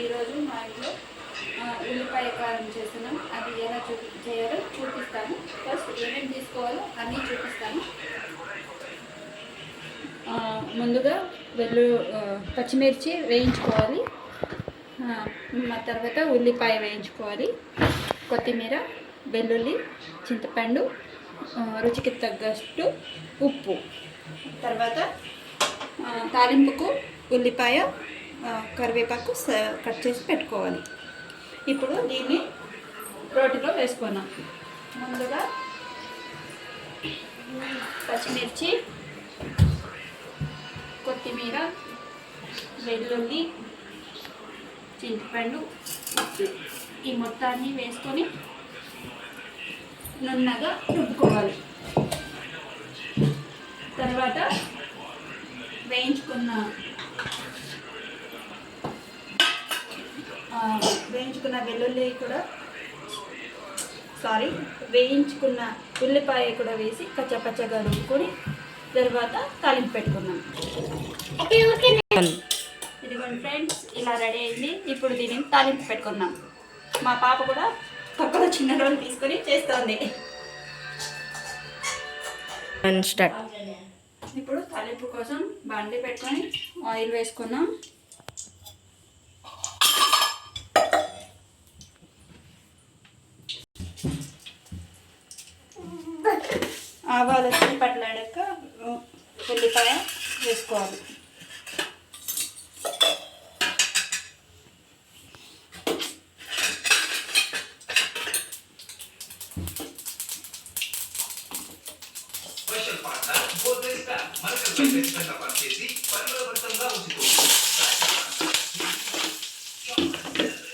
ఈరోజు మా ఇంట్లో ఉల్లిపాయ కారం చేస్తున్నాం. అది ఎలా చేయాలో చూపిస్తాను. ఫస్ట్ ఏమేమి తీసుకోవాలో అన్నీ చూపిస్తాను. ముందుగా పచ్చిమిర్చి వేయించుకోవాలి. తర్వాత ఉల్లిపాయ వేయించుకోవాలి. కొత్తిమీర, వెల్లుల్లి, చింతపండు, రుచికి తగ్గట్టు ఉప్పు. తర్వాత తాలింపుకు ఉల్లిపాయ, కరివేపాకు కట్ చేసి పెట్టుకోవాలి. ఇప్పుడు దీన్ని రోటిలో వేసుకున్నాం. ముందుగా పచ్చిమిర్చి, కొత్తిమీర, వెల్లుల్లి, చింతపండు, ఉప్పు ఈ మొత్తాన్ని వేసుకొని నున్నగా రుబ్బుకోవాలి. తర్వాత వేయించుకున్న వేయించుకున్న ఉల్లిపాయ కూడా వేసి పచ్చగా రుబ్బుకొని తర్వాత తాలింపు పెట్టుకున్నాం. ఇదిగోండి ఫ్రెండ్స్, ఇలా రెడీ అయింది. ఇప్పుడు దీనిని తాలింపు పెట్టుకున్నాం. మా పాప కూడా పక్కన చిన్న రోలు తీసుకొని చేస్తోంది. ఇప్పుడు తాలింపు కోసం బాండి పెట్టుకొని ఆయిల్ వేసుకున్నాం. ఆవాలు పట్లాడాక ఉల్లిపాయ వేసుకోవాలి.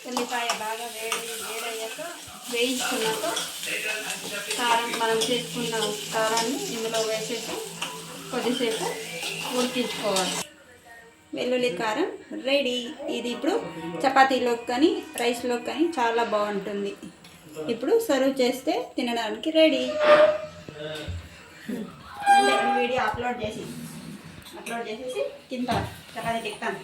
ఉల్లిపాయ బాగా వేడయ్యాక వేయించుకున్నాక కారం, మనం చేసుకున్న కారాన్ని ఇందులో వేసేసి కొద్దిసేపు ఉడికించుకోవాలి. వెల్లుల్లి కారం రెడీ. ఇది ఇప్పుడు చపాతీలోకి కానీ రైస్లోకి కానీ చాలా బాగుంటుంది. ఇప్పుడు సర్వ్ చేస్తే తినడానికి రెడీ. అంటే వీడియో అప్లోడ్ చేసేసి కింద చపాతీ తింటాను.